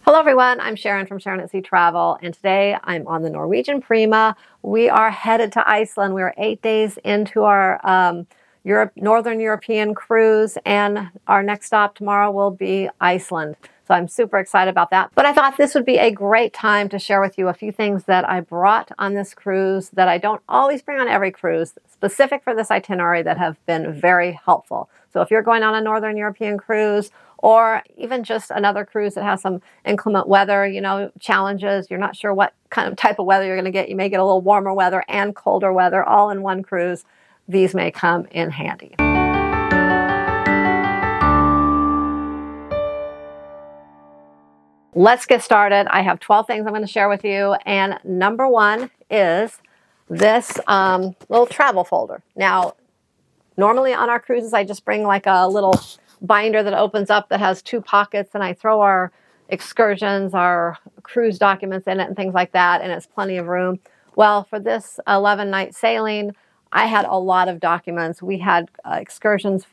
Hello everyone, I'm Sharon from Sharonatsea Travel, and today I'm on the Norwegian Prima. We are headed to Iceland. We are 8 days into our Northern European cruise, and our next stop tomorrow will be Iceland. So I'm super excited about that. But I thought this would be a great time to share with you a few things that I brought on this cruise that I don't always bring on every cruise, specific for this itinerary, that have been very helpful. So if you're going on a Northern European cruise, or even just another cruise that has some inclement weather, challenges, you're not sure what kind of type of weather you're going to get. You may get a little warmer weather and colder weather all in one cruise. These may come in handy. Let's get started. I have 12 things I'm going to share with you. And number one is this little travel folder. Now, normally on our cruises, I just bring like a little binder that opens up that has two pockets, and I throw our excursions, our cruise documents in it and things like that, and it's plenty of room. Well, for this 11-night sailing, I had a lot of documents. We had excursions,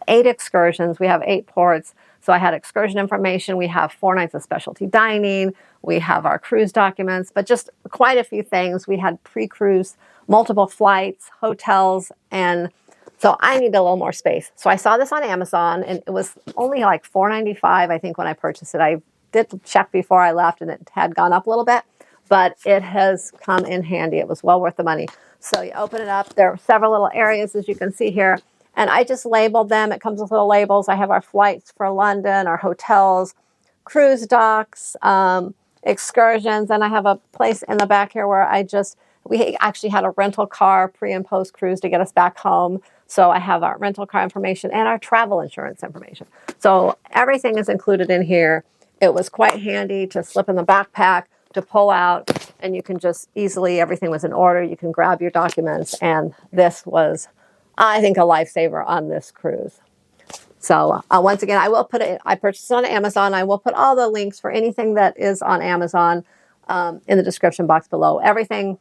8 excursions. We have 8 ports. So I had excursion information. We have 4 nights of specialty dining. We have our cruise documents, but just quite a few things. We had pre-cruise, multiple flights, hotels, and so I need a little more space. So I saw this on Amazon, and it was only like $4.95, I think, when I purchased it. I did check before I left, and it had gone up a little bit, but it has come in handy. It was well worth the money. So you open it up. There are several little areas, as you can see here, and I just labeled them. It comes with little labels. I have our flights for London, our hotels, cruise docks, excursions, and I have a place in the back here where we actually had a rental car pre and post cruise to get us back home. So I have our rental car information and our travel insurance information. So everything is included in here. It was quite handy to slip in the backpack, to pull out, and you can just easily, everything was in order. You can grab your documents, and this was, I think, a lifesaver on this cruise. So once again, I purchased it on Amazon. I will put all the links for anything that is on Amazon in the description box below. Everything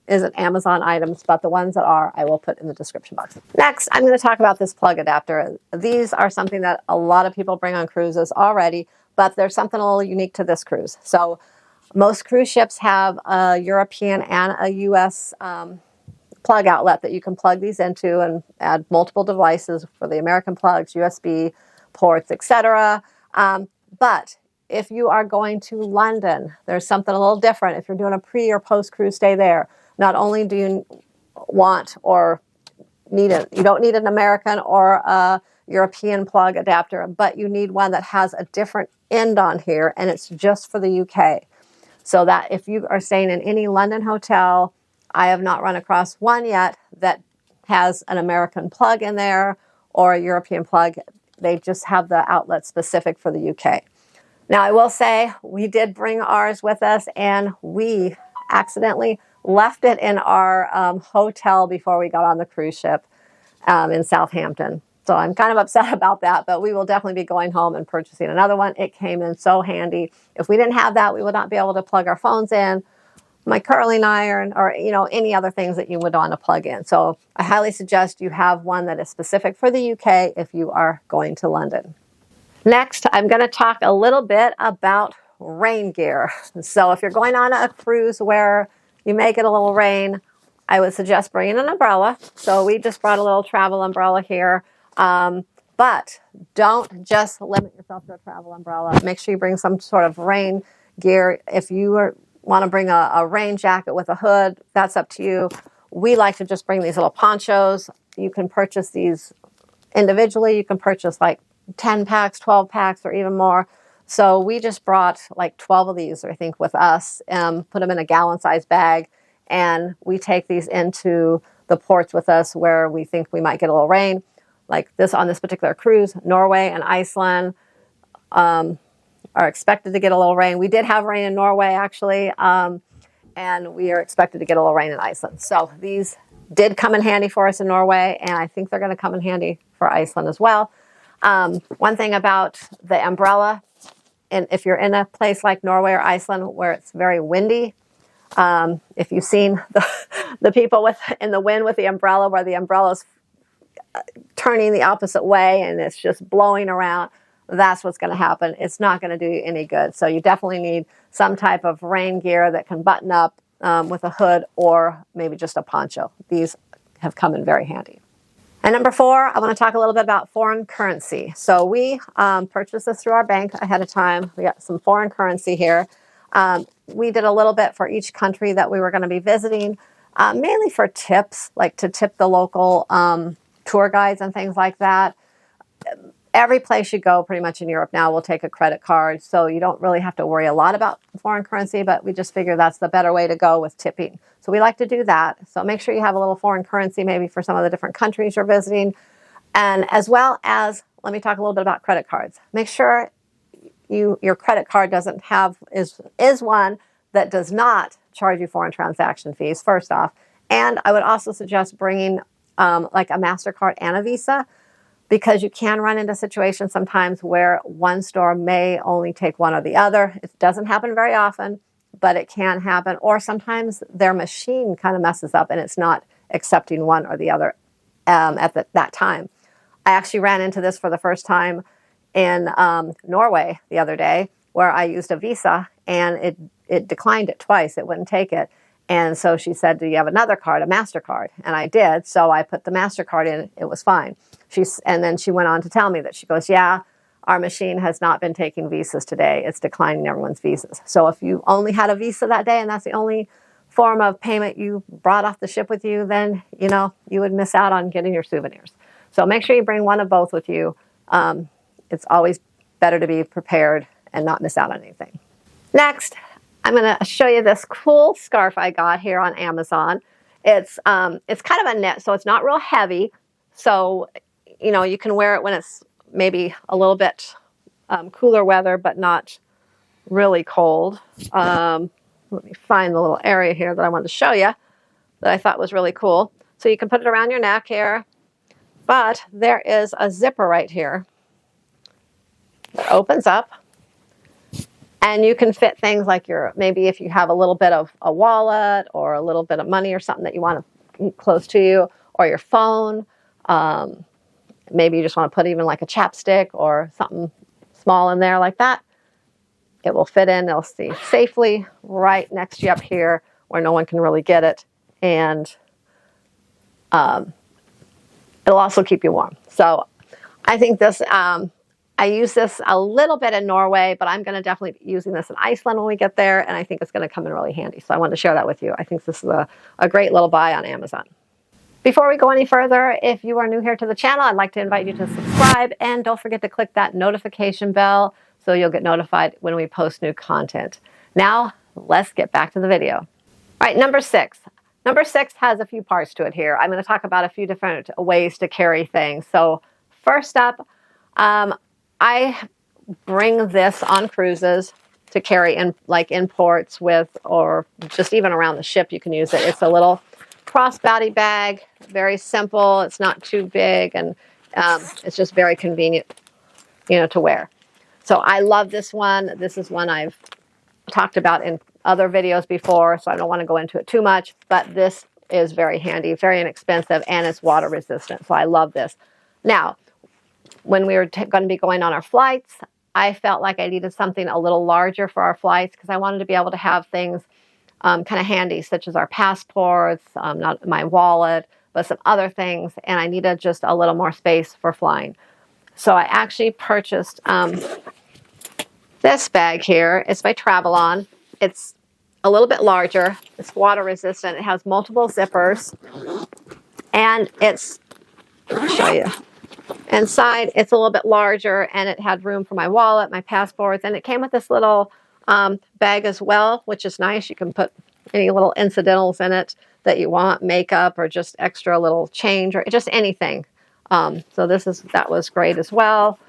isn't Amazon items, but the ones that are, I will put in the description box. Next, I'm going to talk about this plug adapter. These are something that a lot of people bring on cruises already, but there's something a little unique to this cruise. So most cruise ships have a European and a US plug outlet that you can plug these into and add multiple devices for the American plugs, USB ports, etc. But if you are going to London, there's something a little different. If you're doing a pre or post cruise stay there, not only do you want or need you don't need an American or a European plug adapter, but you need one that has a different end on here, and it's just for the UK. So that if you are staying in any London hotel, I have not run across one yet that has an American plug in there or a European plug. They just have the outlet specific for the UK. Now, I will say we did bring ours with us, and we accidentally left it in our hotel before we got on the cruise ship in Southampton. So I'm kind of upset about that, but we will definitely be going home and purchasing another one. It came in so handy. If we didn't have that, we would not be able to plug our phones in, my curling iron, or any other things that you would want to plug in. So I highly suggest you have one that is specific for the UK if you are going to London. Next, I'm going to talk a little bit about rain gear. So if you're going on a cruise where you may get a little rain, I would suggest bringing an umbrella. So we just brought a little travel umbrella here. But don't just limit yourself to a travel umbrella. Make sure you bring some sort of rain gear. If you want to bring a rain jacket with a hood, that's up to you. We like to just bring these little ponchos. You can purchase these individually. You can purchase like 10 packs, 12 packs, or even more. So we just brought like 12 of these, I think, with us, put them in a gallon-sized bag, and we take these into the ports with us where we think we might get a little rain. Like this on this particular cruise, Norway and Iceland are expected to get a little rain. We did have rain in Norway, actually, and we are expected to get a little rain in Iceland. So these did come in handy for us in Norway, and I think they're going to come in handy for Iceland as well. One thing about the umbrella, and if you're in a place like Norway or Iceland where it's very windy, if you've seen the people in the wind with the umbrella, where the umbrella's turning the opposite way and it's just blowing around, that's what's going to happen. It's not going to do you any good. So you definitely need some type of rain gear that can button up with a hood, or maybe just a poncho. These have come in very handy. And number 4, I want to talk a little bit about foreign currency. So we purchased this through our bank ahead of time. We got some foreign currency here. We did a little bit for each country that we were going to be visiting, mainly for tips, like to tip the local tour guides and things like that. Every place you go pretty much in Europe now will take a credit card, so you don't really have to worry a lot about foreign currency, but we just figure that's the better way to go with tipping. So we like to do that. So make sure you have a little foreign currency maybe for some of the different countries you're visiting. And as well as, let me talk a little bit about credit cards. Make sure your credit card doesn't have, is one that does not charge you foreign transaction fees, first off. And I would also suggest bringing like a MasterCard and a Visa, because you can run into situations sometimes where one store may only take one or the other. It doesn't happen very often, but it can happen. Or sometimes their machine kind of messes up and it's not accepting one or the other at that time. I actually ran into this for the first time in Norway the other day, where I used a Visa and it declined it twice. It wouldn't take it. And so she said, do you have another card, a MasterCard? And I did. So I put the MasterCard in. It was fine. And then she went on to tell me that she goes, yeah, our machine has not been taking Visas today. It's declining everyone's Visas. So if you only had a Visa that day and that's the only form of payment you brought off the ship with you, then, you know, you would miss out on getting your souvenirs. So make sure you bring one of both with you. It's always better to be prepared and not miss out on anything. Next, I'm going to show you this cool scarf I got here on Amazon. It's kind of a knit, so it's not real heavy. So, you know, you can wear it when it's maybe a little bit cooler weather, but not really cold. Let me find the little area here that I wanted to show you that I thought was really cool. So you can put it around your neck here, but there is a zipper right here that opens up. And you can fit things like maybe if you have a little bit of a wallet or a little bit of money or something that you want to keep close to you, or your phone. Maybe you just want to put even like a chapstick or something small in there like that. It will fit in. It'll stay safely right next to you up here where no one can really get it. And it'll also keep you warm. So I think this... I use this a little bit in Norway, but I'm going to definitely be using this in Iceland when we get there, and I think it's going to come in really handy. So I wanted to share that with you. I think this is a great little buy on Amazon. Before we go any further, if you are new here to the channel, I'd like to invite you to subscribe, and don't forget to click that notification bell so you'll get notified when we post new content. Now, let's get back to the video. All right, number 6. Number 6 has a few parts to it here. I'm going to talk about a few different ways to carry things. So first up, I bring this on cruises to carry in ports with, or just even around the ship you can use it. It's a little crossbody bag, very simple. It's not too big, and it's just very convenient, you know, to wear. So I love this one. This is one I've talked about in other videos before, so I don't want to go into it too much, but this is very handy, very inexpensive, and it's water resistant. So I love this. Now, when we were going to be going on our flights, I felt like I needed something a little larger for our flights because I wanted to be able to have things kind of handy, such as our passports, not my wallet, but some other things, and I needed just a little more space for flying. So I actually purchased this bag here. It's by Tavelon. It's a little bit larger. It's water resistant. It has multiple zippers, and it's, I'll show you. Inside, it's a little bit larger, and it had room for my wallet, my passports, and it came with this little bag as well, which is nice. You can put any little incidentals in it that you want, makeup or just extra little change or just anything. So that was great as well.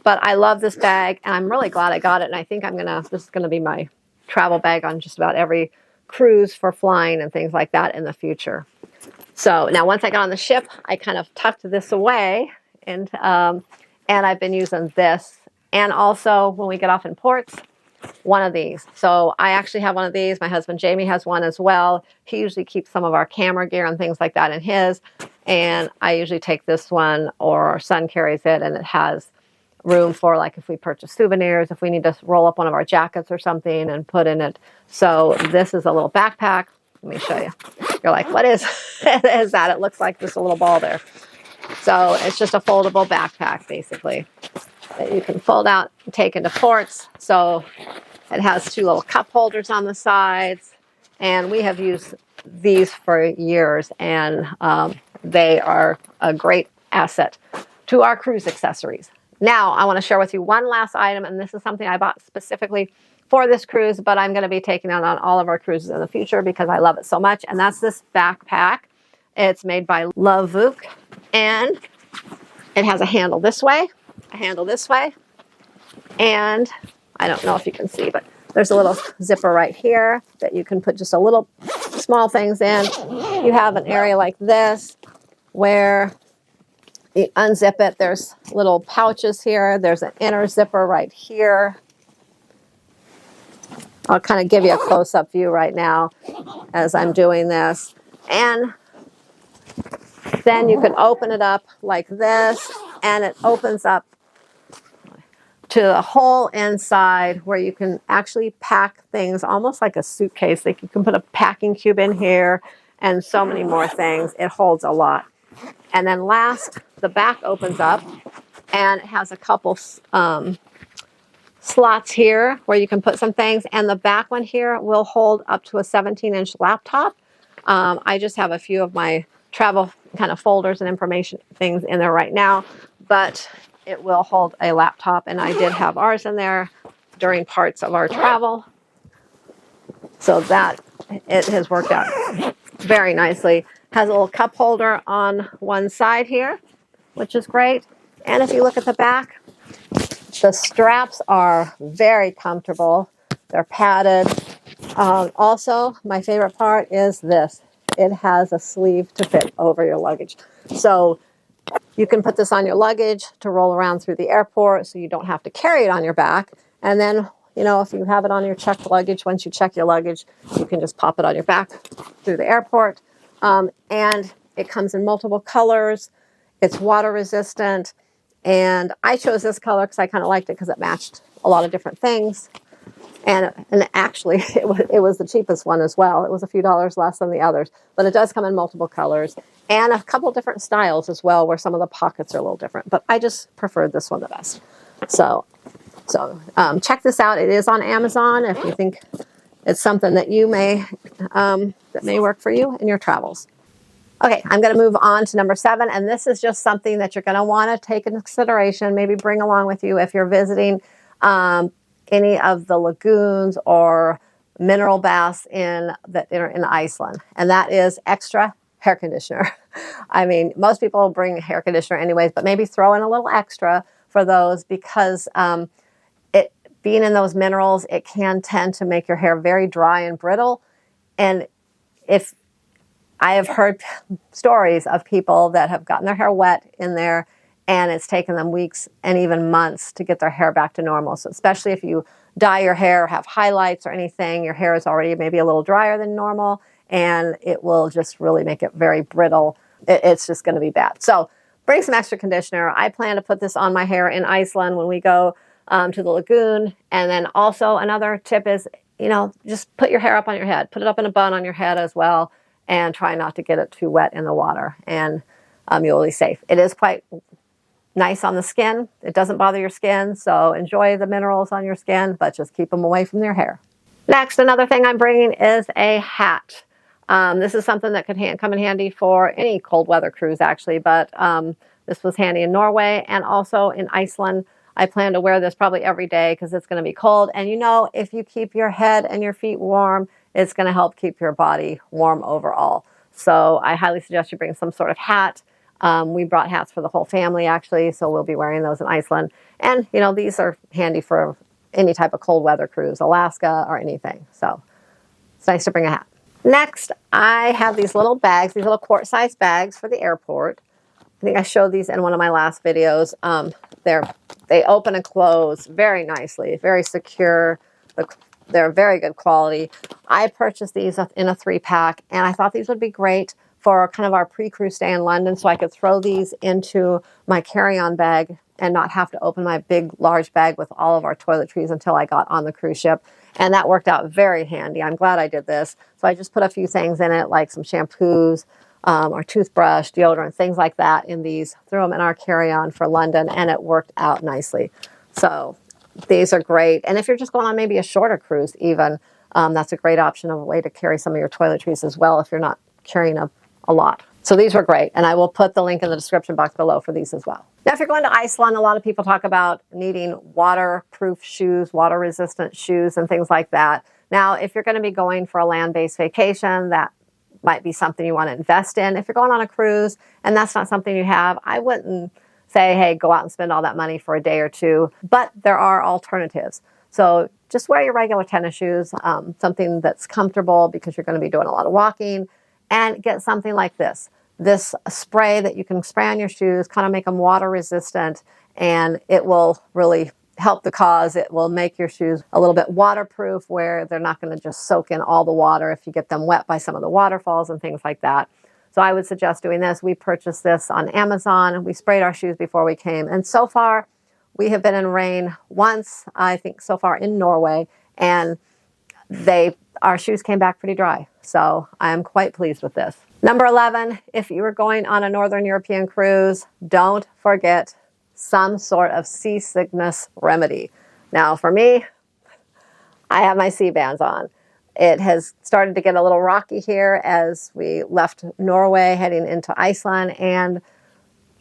But I love this bag, and I'm really glad I got it. And I think this is gonna be my travel bag on just about every cruise for flying and things like that in the future. So now once I got on the ship, I kind of tucked this away. And I've been using this, and also when we get off in ports, one of these. So I actually have one of these. My husband Jamie has one as well. He usually keeps some of our camera gear and things like that in his, and I usually take this one, or our son carries it, and it has room for, like, if we purchase souvenirs, if we need to roll up one of our jackets or something and put in it. So this is a little backpack. Let me show you. You're like, what is, is that? It looks like just a little ball there. So it's just a foldable backpack, basically, that you can fold out and take into ports. So it has 2 little cup holders on the sides, and we have used these for years, and they are a great asset to our cruise accessories. Now, I want to share with you one last item, and this is something I bought specifically for this cruise, but I'm going to be taking it on all of our cruises in the future because I love it so much, and that's this backpack. It's made by LOVEVOOK, and it has a handle this way, a handle this way, and I don't know if you can see, but there's a little zipper right here that you can put just a little small things in. You have an area like this where you unzip it. There's little pouches here. There's an inner zipper right here. I'll kind of give you a close-up view right now as I'm doing this. And then you can open it up like this, and it opens up to the whole inside where you can actually pack things almost like a suitcase. Like you can put a packing cube in here and so many more things. It holds a lot. And then last, the back opens up and it has a couple slots here where you can put some things. And the back one here will hold up to a 17-inch laptop. I just have a few of my travel kind of folders and information things in there right now, but it will hold a laptop, and I did have ours in there during parts of our travel. So that it has worked out very nicely. Has a little cup holder on one side here, which is great. And if you look at the back, the straps are very comfortable. They're padded. Also, my favorite part is this. It has a sleeve to fit over your luggage. So you can put this on your luggage to roll around through the airport so you don't have to carry it on your back. And then, you know, if you have it on your checked luggage, once you check your luggage, you can just pop it on your back through the airport. And it comes in multiple colors. It's water resistant. And I chose this color because I kind of liked it because it matched a lot of different things. And actually, it was the cheapest one as well. It was a few dollars less than the others. But it does come in multiple colors and a couple different styles as well, where some of the pockets are a little different. But I just preferred this one the best. So check this out. It is on Amazon if you think it's something that you may that may work for you in your travels. Okay, I'm going to move on to number 7, and this is just something that you're going to want to take into consideration, maybe bring along with you if you're visiting any of the lagoons or mineral baths in Iceland, and that is extra hair conditioner. I mean, most people bring hair conditioner anyways, but maybe throw in a little extra for those because being in those minerals, it can tend to make your hair very dry and brittle. And if I have heard stories of people that have gotten their hair wet in there and it's taken them weeks and even months to get their hair back to normal. So especially if you dye your hair, have highlights or anything, your hair is already maybe a little drier than normal, and it will just really make it very brittle. It's just going to be bad. So bring some extra conditioner. I plan to put this on my hair in Iceland when we go to the lagoon. And then also another tip is, you know, just put your hair up on your head. Put it up in a bun on your head as well, and try not to get it too wet in the water, and you'll be safe. It is quite nice on the skin. It doesn't bother your skin, so enjoy the minerals on your skin, but just keep them away from your hair. Next, another thing I'm bringing is a hat. This is something that could come in handy for any cold weather cruise, actually, but this was handy in Norway and also in Iceland. I plan to wear this probably every day because it's going to be cold. And you know, if you keep your head and your feet warm, it's going to help keep your body warm overall. So I highly suggest you bring some sort of hat. We brought hats for the whole family, actually, so we'll be wearing those in Iceland. And, you know, these are handy for any type of cold weather cruise, Alaska or anything. So it's nice to bring a hat. Next, I have these little bags, these little quart-size bags for the airport. I think I showed these in one of my last videos. They open and close very nicely, very secure. They're very good quality. I purchased these in a 3-pack, and I thought these would be great for kind of our pre-cruise stay in London, so I could throw these into my carry-on bag and not have to open my big, large bag with all of our toiletries until I got on the cruise ship. And that worked out very handy. I'm glad I did this. So I just put a few things in it, like some shampoos, our toothbrush, deodorant, things like that in these. Threw them in our carry-on for London, and it worked out nicely. So these are great. And if you're just going on maybe a shorter cruise even, that's a great option of a way to carry some of your toiletries as well if you're not carrying a lot. So these were great, and I will put the link in the description box below for these as well. Now, if you're going to Iceland, a lot of people talk about needing waterproof shoes, water-resistant shoes, and things like that. Now, if you're going to be going for a land-based vacation, that might be something you want to invest in. If you're going on a cruise and that's not something you have, I wouldn't say, hey, go out and spend all that money for a day or two, but there are alternatives. So just wear your regular tennis shoes, something that's comfortable because you're going to be doing a lot of walking, and get something like this. This spray that you can spray on your shoes, kind of make them water resistant, and it will really help the cause. It will make your shoes a little bit waterproof where they're not going to just soak in all the water if you get them wet by some of the waterfalls and things like that. So I would suggest doing this. We purchased this on Amazon. We sprayed our shoes before we came, and so far we have been in rain once, I think so far in Norway, and our shoes came back pretty dry. So I'm quite pleased with this. Number 11, if you are going on a Northern European cruise, don't forget some sort of seasickness remedy. Now for me, I have my sea bands on. It has started to get a little rocky here as we left Norway heading into Iceland, and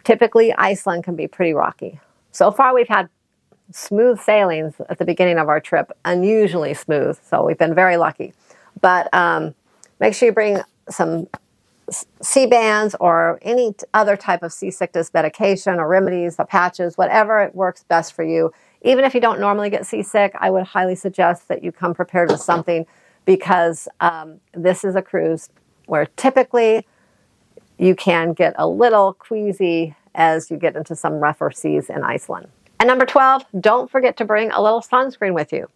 typically Iceland can be pretty rocky. So far we've had smooth sailings at the beginning of our trip, unusually smooth, so we've been very lucky. But make sure you bring some sea bands or any other type of seasickness medication or remedies, the patches, whatever works best for you. Even if you don't normally get seasick, I would highly suggest that you come prepared with something, because this is a cruise where typically you can get a little queasy as you get into some rougher seas in Iceland. And number 12, don't forget to bring a little sunscreen with you.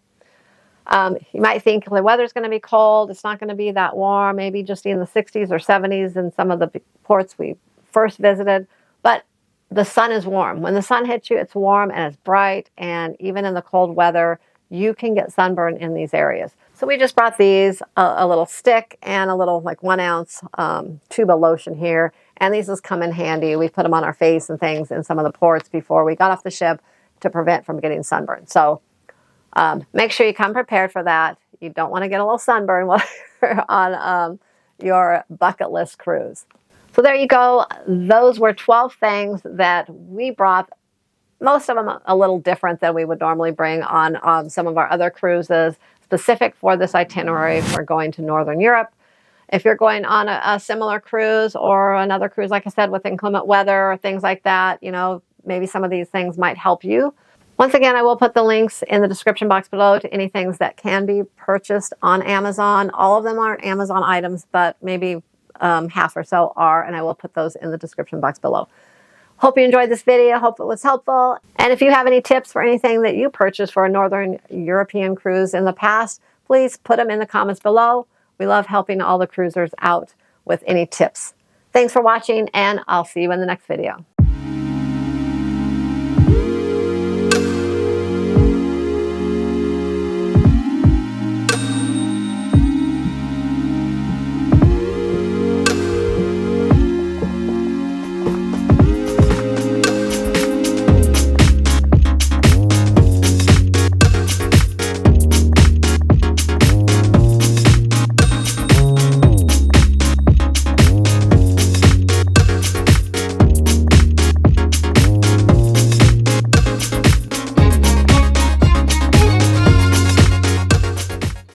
You might think the weather's going to be cold, it's not going to be that warm, maybe just in the 60s or 70s in some of the ports we first visited, but the sun is warm. When the sun hits you, it's warm and it's bright, and even in the cold weather, you can get sunburn in these areas. So we just brought these, a little stick and a little like 1 ounce tube of lotion here, and these just come in handy. We put them on our face and things in some of the ports before we got off the ship to prevent from getting sunburned. So make sure you come prepared for that. You don't want to get a little sunburn while you're on your bucket list cruise. So there you go. Those were 12 things that we brought. Most of them a little different than we would normally bring on some of our other cruises, specific for this itinerary. We're going to Northern Europe. If you're going on a similar cruise or another cruise, like I said, with inclement weather or things like that, you know, maybe some of these things might help you. Once again, I will put the links in the description box below to any things that can be purchased on Amazon. All of them aren't Amazon items, but maybe half or so are, and I will put those in the description box below. Hope you enjoyed this video. Hope it was helpful. And if you have any tips for anything that you purchased for a Northern European cruise in the past, please put them in the comments below. We love helping all the cruisers out with any tips. Thanks for watching, and I'll see you in the next video.